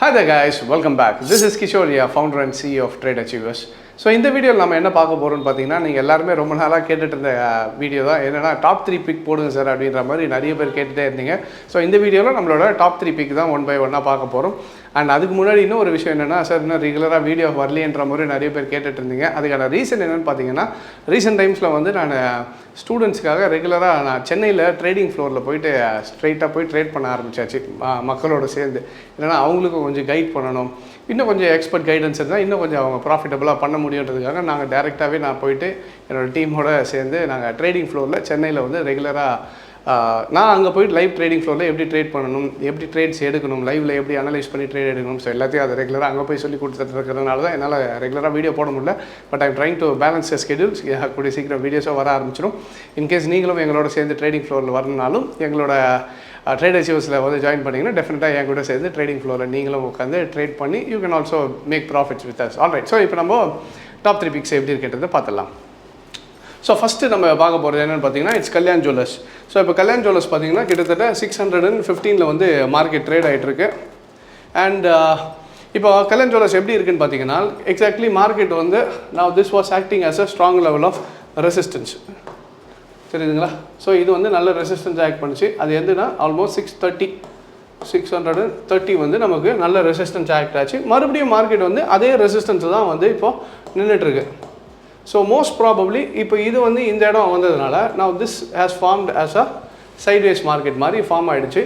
Hi there guys, welcome back. This is Kishore, founder and CEO of Trade Achievers. So இந்த வீடியோவில் நம்ம என்ன பார்க்க போகிறோம்னு பார்த்தீங்கன்னா, நீங்கள் எல்லாருமே ரொம்ப நாளாக கேட்டுட்டு இருந்த வீடியோ தான். என்னென்னா டாப் 3 பிக் போடுங்க சார் அப்படின்ற மாதிரி நிறைய பேர் கேட்டுகிட்டே இருந்தீங்க. ஸோ இந்த வீடியோவில் நம்மளோட டாப் 3 பிக் தான் ஒன் பை ஒன்னாக பார்க்க போகிறோம். அண்ட் அதுக்கு முன்னாடி இன்னும் ஒரு விஷயம் என்னென்னா, சார் இன்னும் ரெகுலராக வீடியோ வரலையன்ற மாதிரி நிறைய பேர் கேட்டுட்டு இருந்தீங்க. அதுக்கான ரீசன் என்னென்னு பார்த்தீங்கன்னா, ரீசெண்ட் டைம்ஸில் வந்து நான் ஸ்டூடெண்ட்ஸ்க்காக ரெகுலராக நான் சென்னையில் ட்ரேடிங் ஃப்ளோரில் போயிட்டு ஸ்ட்ரைட்டாக போய் ட்ரேட் பண்ண ஆரம்பிச்சாச்சு மக்களோட சேர்ந்து. இல்லைனா அவங்களுக்கும் கொஞ்சம் கைட் பண்ணணும், இன்னும் கொஞ்சம் எக்ஸ்பர்ட் கைடன்ஸ் இருந்தால் இன்னும் கொஞ்சம் அவங்க ப்ராஃபிட்டபுளாக பண்ண முடியுன்றதுக்காக நாங்கள் டேரெக்டாகவே நான் போயிட்டு என்னோடய டீமோடு சேர்ந்து நாங்கள் ட்ரேடிங் ஃப்ளோரில் சென்னையில் வந்து ரெகுலராக நான் அங்கே போய்ட்டு லைவ் ட்ரேடிங் ஃப்ளோரில் எப்படி ட்ரேட் பண்ணணும், எப்படி ட்ரேட்ஸ் எடுக்கணும், லைவில் எப்படி அனலைஸ் பண்ணி ட்ரேட் எடுக்கணும், ஸோ எல்லாத்தையும் அதை ரெகுலராக அங்கே போய் சொல்லி கொடுத்துட்ருக்கிறதுனால தான் என்னால் ரெகுலராக வீடியோ போட முடியல. But I'm trying to balance schedule. கூடிய சீக்கிரம் வீடியோஸாக வர ஆரம்பிச்சிடும். இன்கேஸ் நீங்களும் எங்களோட சேர்ந்து ட்ரேடிங் ஃப்ளோரில் வரணுனாலும் எங்களோட ட்ரேட் அச்சீவர்ஸில் வந்து ஜாயின் பண்ணிங்கன்னா டெஃபினட்டாக என் கூட சேர்ந்து ட்ரேடிங் ஃப்ளோரில் நீங்களும் உட்காந்து ட்ரேட் பண்ணி you can also make profits with us. Alright, so இப்போ நம்ம டாப் 3 பிக்ஸ் எப்படி இருக்கிறத பார்த்துடலாம். ஸோ ஃபஸ்ட்டு நம்ம பார்க்க போகிறது என்னென்னு பார்த்தீங்கன்னா, இட்ஸ் கல்யாண் ஜுவல்லர்ஸ். ஸோ இப்போ கல்யாண் ஜுவல்லர்ஸ் பார்த்தீங்கன்னா கிட்டத்தட்ட 615 வந்து மார்க்கெட் ட்ரேட் ஆகிட்டுருக்கு. அண்ட் இப்போ கல்யாண் ஜுவல்லர்ஸ் எப்படி இருக்குன்னு பார்த்தீங்கன்னா, எக்ஸாக்ட்லி மார்க்கெட் வந்து now this was acting as a strong level of resistance. தெரியுதுங்களா? ஸோ இது வந்து நல்ல ரெசிஸ்டன்ஸ் ஆக்ட் பண்ணிச்சு. அது எதுனா ஆல்மோஸ்ட் 630 வந்து நமக்கு நல்ல ரெசிஸ்டன்ஸ் ஆக்ட் ஆச்சு. மறுபடியும் மார்க்கெட் வந்து அதே ரெசிஸ்டன்ஸ் தான் வந்து இப்போது நின்றுட்டுருக்கு. ஸோ மோஸ்ட் ப்ராபப்ளி இப்போ இது வந்து இந்த இடம் வந்ததுனால now this has formed as a sideways market மாதிரி ஃபார்ம் ஆகிடுச்சு.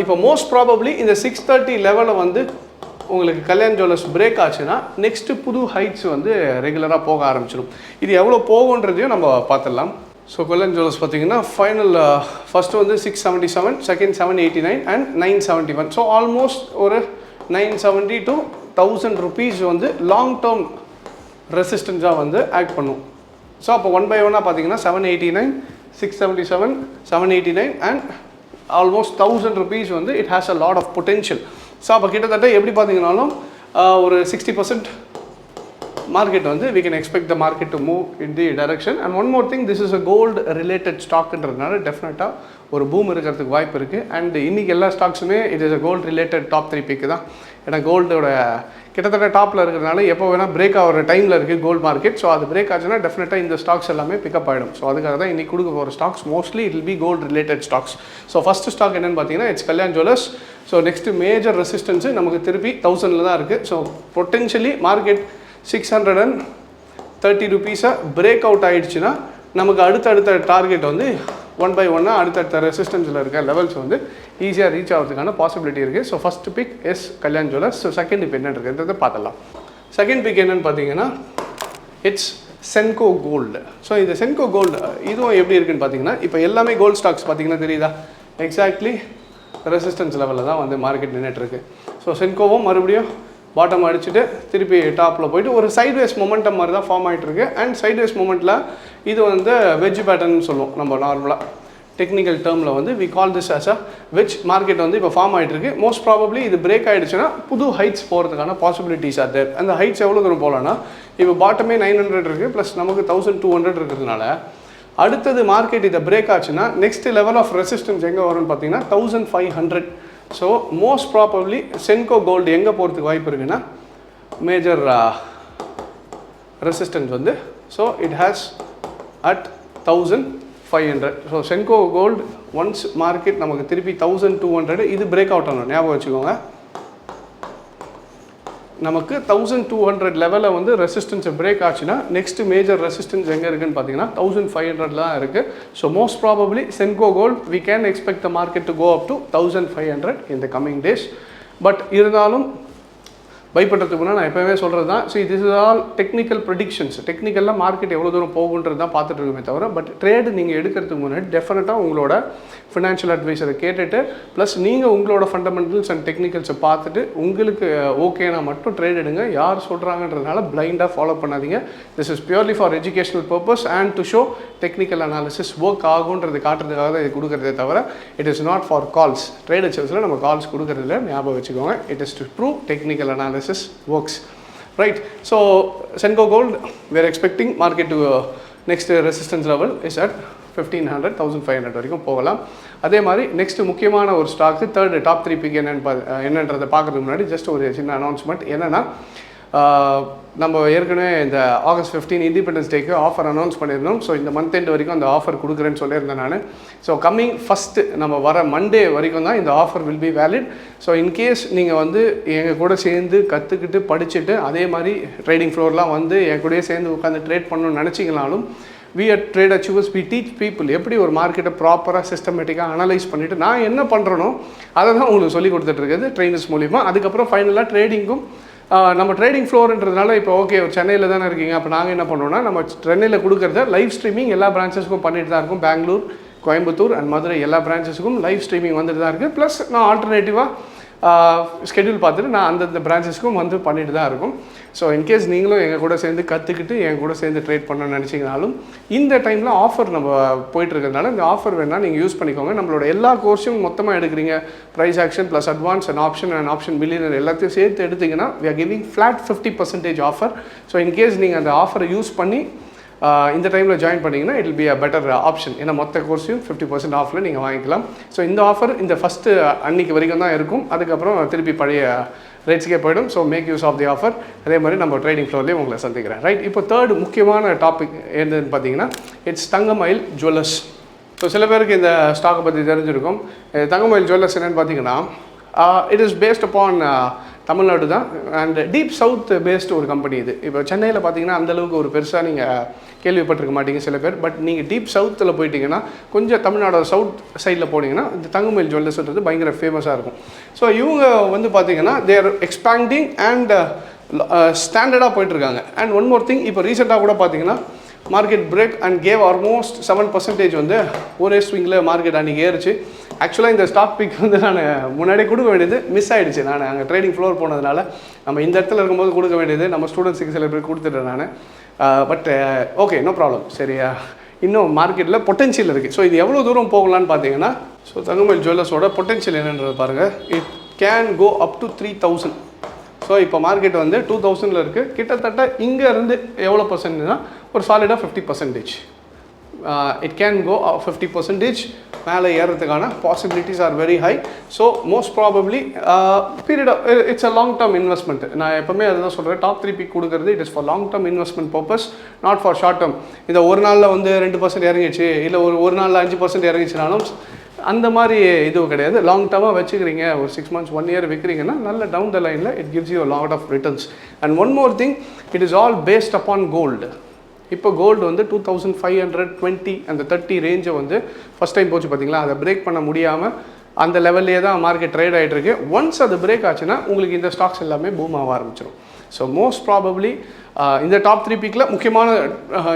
இப்போ மோஸ்ட் ப்ராபப்ளி இந்த 630 லெவலில் வந்து உங்களுக்கு கல்யாண் ஜுவல்லர்ஸ் பிரேக் ஆச்சுன்னா நெக்ஸ்ட்டு புது ஹைட்ஸ் வந்து ரெகுலராக போக ஆரம்பிச்சிடும். இது எவ்வளோ போகுன்றதையும் நம்ம பார்த்துடலாம். ஸோ கல்யாண் ஜுவல்லர்ஸ் பார்த்தீங்கன்னா ஃபைனல் ஃபஸ்ட்டு வந்து 677, செகண்ட் 789 அண்ட் 971. ஸோ ஆல்மோஸ்ட் ஒரு 970 to 1000 rupees வந்து லாங் டேர்ம் ரெசிஸ்டன்ஸாக வந்து ஆக்ட் பண்ணும். ஸோ அப்போ ஒன் பை ஒன்னாக பார்த்தீங்கன்னா 789, 677, 789 அண்ட் ஆல்மோஸ்ட் 1000 rupees வந்து it has a lot of potential. So அப்போ கிட்டத்தட்ட எப்படி பார்த்தீங்கன்னாலும் ஒரு 60% மார்க்கெட் வந்து we can expect the market to move in the direction. And one more thing, this is a gold related stockன்றதுனால டெஃபினட்டாக ஒரு பூம் இருக்கிறதுக்கு வாய்ப்பு இருக்குது. அண்ட் இன்றைக்கி எல்லா ஸ்டாக்ஸுமே it is a gold related top 3 pick தான். ஏன்னா கோல்டோட கிட்டத்தட்ட டாப்பில் இருக்கிறதுனால எப்போ வேணால் பிரேக் ஆகிற டைமில் இருக்குது கோல்டு மார்க்கெட். ஸோ அது பிரேக் ஆச்சுன்னா டெஃபினட்டாக இந்த ஸ்டாக்ஸ் எல்லாமே பிக்கப் ஆகிடும். ஸோ அதுக்காக தான் இன்றைக்கி கொடுக்க போகிற stocks mostly it will be gold related stocks. So first stock என்னென்னு பார்த்தீங்கன்னா it's Kalyan jewellers. So next major resistance நமக்கு திருப்பி 1000 தான் இருக்குது. So potentially market 630 rupees break out ஆகிடுச்சுன்னா நமக்கு அடுத்தடுத்த டார்கெட் வந்து ஒன் பை ஒன்னாக அடுத்தடுத்த ரெசிஸ்டன்ஸில் இருக்க லெவல்ஸ் வந்து ஈஸியாக ரீச் ஆகிறதுக்கான பாசிபிலிட்டி இருக்குது. So first pick is Kalyan jewellers. So second இப்போ என்ன இருக்குன்றதை பார்த்துடலாம். செகண்ட் பிக் என்னென்னு பார்த்தீங்கன்னா இட்ஸ் சென்கோ கோல்டு. ஸோ இந்த சென்கோ கோல்டு இதுவும் எப்படி இருக்குன்னு பார்த்தீங்கன்னா, இப்போ எல்லாமே கோல்டு ஸ்டாக்ஸ் பார்த்தீங்கன்னா தெரியுதா, எக்ஸாக்ட்லி ரெசிஸ்டன்ஸ் லெவலில் தான் வந்து மார்க்கெட் நின்றுட்டுருக்கு. ஸோ சென்கோவும் மறுபடியும் பாட்டம் அடிச்சுட்டு திருப்பி டாப்பில் போயிட்டு ஒரு சைட்வேஸ் மொமெண்டம் மாதிரி தான் ஃபார்ம் ஆகிட்டு இருக்கு. அண்ட் சைட்வேஸ் மொமெண்ட்டில் இது வந்து வெஜ் பேட்டர்ன்னு சொல்லுவோம் நம்ம நார்மலாக டெக்னிக்கல் டேர்மில் வந்து we call this as a wedge market வந்து இப்போ ஃபார்ம் ஆகிட்டு இருக்கு. மோஸ்ட் ப்ராபப்ளி இது பிரேக் ஆகிடுச்சுன்னா புது ஹைட்ஸ் போகிறதுக்கான பாசிபிலிட்டிஸ் ஆர் தேர். அந்த ஹைட்ஸ் எவ்வளோ தூரம் போகலான்னா, இப்போ பாட்டமே 900 இருக்குது ப்ளஸ் நமக்கு 1200 இருக்கிறதுனால அடுத்தது மார்க்கெட் இதை பிரேக் ஆச்சுன்னா நெக்ஸ்ட் லெவல் ஆஃப் ரெசிஸ்டன்ஸ் எங்கே வரும்னு பார்த்தீங்கன்னா 1500. So most probably Senco gold எங்கே போகிறதுக்கு வாய்ப்பு இருக்குன்னா மேஜர் ரெசிஸ்டன்ஸ் வந்து so it has at 1500. So Senco gold once market நமக்கு திருப்பி 1200 இது பிரேக் அவுட் ஆகணும். ஞாபகம் வச்சுக்கோங்க, நமக்கு 1200 லெவலில் வந்து ரெசிஸ்டன்ஸை பிரேக் ஆச்சுன்னா நெக்ஸ்ட் மேஜர் ரெசிஸ்டன்ஸ் எங்கே இருக்குன்னு பார்த்தீங்கன்னா 1500 தான் இருக்குது. So most probably Senco gold we can expect the market to go up to 1500 in the coming days. But இருந்தாலும் பயப்படுறதுக்கு முன்னாடி நான் எப்போவே சொல்கிறது தான், so this is all technical predictions. டெக்னிக்கலாக மார்க்கெட் எவ்வளோ தூரம் போகுன்றது தான் பார்த்துட்டு இருக்குமே தவிர, பட் ட்ரேடு நீங்கள் எடுக்கிறதுக்கு முன்னாடி டெஃபினட்டாக உங்களோட ஃபினான்ஷியல் அட்வைஸரை கேட்டுட்டு ப்ளஸ் நீங்கள் உங்களோட ஃபண்டமெண்டல்ஸ் அண்ட் டெக்னிக்கல்ஸை பார்த்துட்டு உங்களுக்கு ஓகேனா மட்டும் ட்ரேட் எடுங்க. யார் சொல்கிறாங்கன்றதுனால பிளைண்டாக ஃபாலோ பண்ணாதீங்க. This is purely for educational purpose and to show technical analysis work ஆகுன்றது காட்டுறதுக்காக தான் இது கொடுக்குறதே தவிர it is not for calls. Trade அச்சர்ஸில் நம்ம கால்ஸ் கொடுக்குறதில்ல, ஞாபகம் வச்சுக்கோங்க. It is to prove technical analysis works, right? So Senco Gold, we are expecting market to next resistance level is at 1500 1500 வரைக்கும் போகலாம். அதே மாதிரி நெக்ஸ்ட் முக்கியமான ஒரு ஸ்டாக்கு தேர்டு டாப் 3 பிக் என்னன்றதை பார்க்குறதுக்கு முன்னாடி ஜஸ்ட் ஒரு சின்ன அனௌன்ஸ்மெண்ட் என்னென்னா, நம்ம ஏற்கனவே இந்த ஆகஸ்ட் 15 இண்டிபெண்டன்ஸ் டேக்கு ஆஃபர் அனௌன்ஸ் பண்ணியிருந்தோம். ஸோ இந்த மந்த் எண்ட் வரைக்கும் அந்த ஆஃபர் கொடுக்குறேன்னு சொல்லியிருந்தேன் நான். ஸோ கம்மிங் ஃபஸ்ட்டு நம்ம வர மண்டே வரைக்கும் தான் இந்த offer will be valid. So in case நீங்கள் வந்து எங்கள் கூட சேர்ந்து கற்றுக்கிட்டு படிச்சுட்டு அதே மாதிரி ட்ரேடிங் ஃப்ளோர்லாம் வந்து என் கூடயே சேர்ந்து உட்காந்து ட்ரேட் பண்ணணும்னு நினச்சிங்கனாலும், we at Trade Achievers we teach people எப்படி ஒரு மார்க்கெட்டை ப்ராப்பராக சிஸ்டமேட்டிக்காக அனலைஸ் பண்ணிவிட்டு நான் என்ன பண்ணுறனோ அதை தான் உங்களுக்கு சொல்லி கொடுத்துட்ருக்குது ட்ரெயினர்ஸ் மூலிமா. அதுக்கப்புறம் ஃபைனலாக ட்ரேடிங்கும் நம்ம ட்ரேடிங் ஃப்ளோர்ன்றதுனால இப்போ ஓகே சென்னையில் தானே இருக்கீங்க, அப்போ நாங்கள் என்ன பண்ணுவோம்னா நம்ம சென்னையில் கொடுக்குறத லைவ் ஸ்ட்ரீமிங் எல்லா பிரான்ச்சஸ்க்கும் பண்ணிட்டு தான் இருக்கும். பெங்களூர், கோயம்புத்தூர் அண்ட் மதுரை எல்லா பிரான்ச்சஸுக்கும் லைவ் ஸ்ட்ரீமிங் வந்துட்டு தான் இருக்குது. ப்ளஸ் நான் ஆல்டர்னேட்டிவாக ஸ்கெடியூல் பார்த்துட்டு நான் அந்தந்த பிரான்ச்சஸ்க்கும் வந்து பண்ணிட்டு தான் இருக்கும். ஸோ இன்கேஸ் நீங்களும் எங்கள் கூட சேர்ந்து கற்றுக்கிட்டு என் கூட சேர்ந்து ட்ரேட் பண்ணணும்னு நினச்சிங்கனாலும் இந்த டைமில் ஆஃபர் நம்ம போயிட்டுருக்கிறதுனால இந்த ஆஃபர் வேணால் நீங்கள் யூஸ் பண்ணிக்கோங்க. நம்மளோட எல்லா கோர்ஸும் மொத்தமாக எடுக்கிறீங்க, price action plus advance and option millionaire எல்லாத்தையும் சேர்த்து எடுத்திங்கன்னா we are giving flat 50% offer. So in case நீங்கள் அந்த ஆஃபரை யூஸ் பண்ணி இந்த டைமில் ஜாயின் பண்ணிங்கன்னா it will be a better option. ஏன்னா மொத்த கோர்ஸையும் 50% ஆஃபில் நீங்கள் வாங்கிக்கலாம். ஸோ இந்த ஆஃபர் இந்த ஃபஸ்ட்டு அன்னைக்கு வரைக்கும் தான் இருக்கும். அதுக்கப்புறம் திருப்பி பழைய ரேட்ஸ்க்கே போய்டும். So make use of the offer. அதே மாதிரி நம்ம ட்ரேடிங் ஃப்ளோர்லேயே உங்களை சந்திக்கிறேன். ரைட், இப்போ தேர்டு முக்கியமான டாபிக் என்னன்னு பார்த்தீங்கன்னா இட்ஸ் தங்கமயில் ஜுவல்லர்ஸ். ஸோ சில பேருக்கு இந்த ஸ்டாக்கை பற்றி தெரிஞ்சிருக்கும். தங்கமயில் ஜுவல்லர்ஸ் என்னென்னு பார்த்தீங்கன்னா it is based upon Tamil Nadu தான் அண்ட் டீப் சவுத் பேஸ்டு ஒரு கம்பெனி இது. இப்போ சென்னையில் பார்த்தீங்கன்னா அந்தளவுக்கு ஒரு பெருசாக நீங்கள் கேள்விப்பட்டிருக்க மாட்டீங்க சில பேர். பட் நீங்கள் டீப் சவுத்தில் போயிட்டீங்கன்னா கொஞ்சம் தமிழ்நாடு சவுத் சைடில் போனீங்கன்னா இந்த தங்கமயில் ஜுவல்லர்ஸ்ன்றது பயங்கர ஃபேமஸாக இருக்கும். ஸோ இவங்க வந்து பார்த்தீங்கன்னா தேர் எக்ஸ்பேண்டிங் அண்ட் ஸ்டாண்டர்டாக போயிட்டுருக்காங்க. அண்ட் ஒன் மோர் திங், இப்போ ரீசெண்டாக கூட பார்த்தீங்கன்னா market break and gave almost 7% வந்து ஒரே ஸ்விங்கில் மார்க்கெட் அன்றைக்கி ஏறிச்சு. ஆக்சுவலாக இந்த ஸ்டாக் பிக் வந்து நான் முன்னாடியே கொடுக்க வேண்டியது மிஸ் ஆகிடுச்சு. நான் அங்கே ட்ரேடிங் ஃப்ளோர் போனதுனால நம்ம இந்த இடத்துல இருக்கும்போது கொடுக்க வேண்டியது நம்ம ஸ்டூடெண்ட்ஸுக்கு சில பேர் கொடுத்துட்டேன் நான். But okay, no problem. சரியா, இன்னும் மார்க்கெட்டில் பொட்டென்ஷியல் இருக்குது. ஸோ இது எவ்வளோ தூரம் போகலான்னு பார்த்தீங்கன்னா, ஸோ தங்கமயில் ஜுவல்லர்ஸோட பொட்டென்ஷியல் என்னன்றது பாருங்கள். It can go up to 3000. So இப்போ மார்க்கெட் வந்து 2000 இருக்குது. கிட்டத்தட்ட இங்கே இருந்து எவ்வளோ பர்சன்ட்னா ஒரு சாலிடாக 50%. It can go 50%. மேலே ஏறதுக்கான possibilities are very high. So most probably period it's a long term investment. நான் எப்போவுமே அதுதான் சொல்கிறேன், டாப் 3 பிக் கொடுக்குறது it is for long term investment purpose, not for short term. இந்த ஒரு நாளில் வந்து 2% இறங்கிச்சு, இல்லை ஒரு நாளில் 5% இறங்கிச்சுனாலும் அந்த மாதிரி இதுவும் கிடையாது. லாங் டேர்மாக வச்சுக்கிறீங்க, ஒரு 6 months 1 year விற்கிறீங்கன்னா நல்ல டவுன் த லைனில் it gives you lot of returns. And one more thing, it is all based upon gold. இப்போ கோல்டு வந்து 2520 அந்த 30 ரேஞ்சை வந்து ஃபஸ்ட் டைம் போச்சு பார்த்தீங்களா, அதை பிரேக் பண்ண முடியாமல் அந்த லெவல்லே தான் மார்க்கெட் ட்ரேட் ஆகிட்டு இருக்கு. ஒன்ஸ் அது பிரேக் ஆச்சுன்னா உங்களுக்கு இந்த ஸ்டாக்ஸ் எல்லாமே பூம் ஆக ஆரம்பிச்சிடும். ஸோ மோஸ்ட் ப்ராபப்ளி இந்த டாப் 3 பிக்கில் முக்கியமான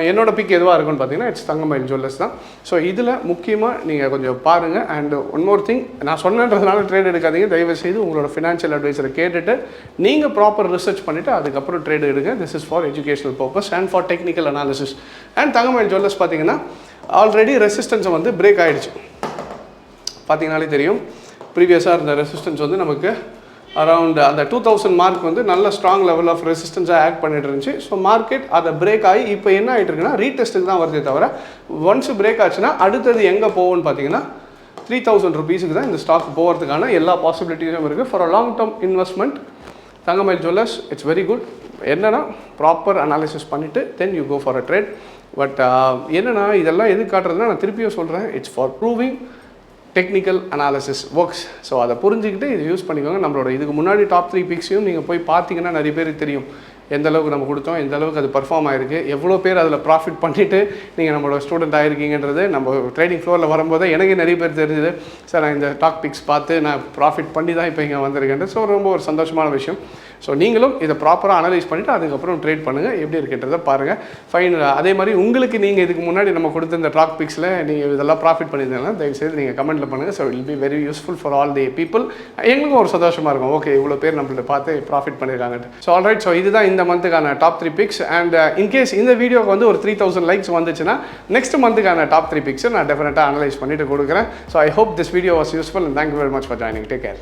என்னோட பிக் எதுவாக இருக்குன்னு பார்த்தீங்கன்னா இட்ஸ் தங்கமயில் ஜுவல்லர்ஸ் தான். ஸோ இதில் முக்கியமாக நீங்கள் கொஞ்சம் பாருங்கள். அண்ட் ஒன் மோர் திங், நான் சொன்னன்றதுனால ட்ரேட் எடுக்காதீங்க. தயவுசெய்து உங்களோட ஃபினான்ஷியல் அட்வைஸரை கேட்டுட்டு நீங்கள் ப்ராப்பர் ரிசர்ச் பண்ணிவிட்டு அதுக்கப்புறம் ட்ரேட் எடுங்க. This is for educational purpose and for technical analysis. And Thangamayil jewellers பார்த்தீங்கன்னா ஆல்ரெடி ரெசிஸ்டன்ஸை வந்து பிரேக் ஆகிடுச்சு. பார்த்தீங்கனாலே தெரியும், ப்ரீவியஸாக இருந்த ரெசிஸ்டன்ஸ் வந்து நமக்கு அரவுண்ட் அந்த 2000 மார்க் வந்து நல்ல ஸ்ட்ராங் லெவல் ஆஃப் ரெசிஸ்டன்ஸாக ஆக்ட் பண்ணிட்டு இருந்துச்சு. ஸோ மார்க்கெட் அதை பிரேக் ஆகி இப்போ என்ன ஆகிட்டு இருக்குன்னா ரீடெஸ்ட்டுக்கு தான் வருதே தவிர, ஒன்ஸ் பிரேக் ஆச்சுன்னா அடுத்தது எங்கே போகும்னு பார்த்தீங்கன்னா 3000 rupeesக்கு தான் இந்த ஸ்டாக் போகிறதுக்கான எல்லா பாசிபிலிட்டிஸும் இருக்குது. For a long term investment Thangamayil jewellers it's very good. என்னென்னா ப்ராப்பர் அனாலிசிஸ் பண்ணிவிட்டு then you go for a trade. But என்னென்னா இதெல்லாம் எது காட்டுறதுன்னா, நான் திருப்பியும் சொல்கிறேன், it's for proving technical analysis works. So அதை புரிஞ்சுக்கிட்டு இதை யூஸ் பண்ணிக்கோங்க. நம்மளோட இதுக்கு முன்னாடி டாப் 3 பிக்ஸையும் நீங்கள் போய் பார்த்தீங்கன்னா நிறைய பேருக்கு தெரியும் எந்த அளவுக்கு நம்ம கொடுத்தோம், எந்த அளவுக்கு அது பர்ஃபார்ம் ஆகிருக்கு, எவ்வளோ பேர் அதில் ப்ராஃபிட் பண்ணிவிட்டு நீங்கள் நம்மளோட ஸ்டூடெண்ட் ஆகிருக்கீங்கன்றது நம்ம ட்ரேடிங் ஃப்ளோரில் வரும்போது எனக்கு நிறைய பேர் தெரிஞ்சுது. சார் நான் இந்த டாப் பிக்ஸ் பார்த்து நான் ப்ராஃபிட் பண்ணி தான் இப்போ இங்கே வந்திருக்கேன். ஸோ ரொம்ப ஒரு சந்தோஷமான விஷயம். ஸோ நீங்களும் இதை ப்ராப்பராக அனலைஸ் பண்ணிவிட்டு அதுக்கப்புறம் ட்ரேட் பண்ணுங்கள், எப்படி இருக்குன்றதை பாருங்கள். ஃபைன். அதே மாதிரி உங்களுக்கு நீங்கள் இதுக்கு முன்னாடி நம்ம கொடுத்த இந்த டாப் பிக்ஸில் நீங்கள் இதெல்லாம் ப்ராஃபிட் பண்ணியிருந்தீங்கன்னா தயவுசெய்து நீங்கள் கமெண்ட்டில் பண்ணுங்கள். So it will be very useful for all the people. எங்களுக்கும் ஒரு சந்தோஷமாக இருக்கும், ஓகே இவ்வளோ பேர் நம்மள்ட்ட பார்த்து ப்ராஃபிட் பண்ணியிருக்காங்கட்டு. So alright. ஸோ இதுதான் இந்த மந்த்துக்கான டாப் 3 பிக்ஸ். அண்ட் இன்கேஸ் இந்த வீடியோக்கு வந்து ஒரு 3000 likes வந்துச்சுன்னா நெக்ஸ்ட் மந்த்துக்கான டாப் 3 பிக்ஸை நான் டெஃபினட்டாக அனலைஸ் பண்ணிட்டு கொடுக்குறேன். So I hope this video was useful and thank you very much for joining. Take care.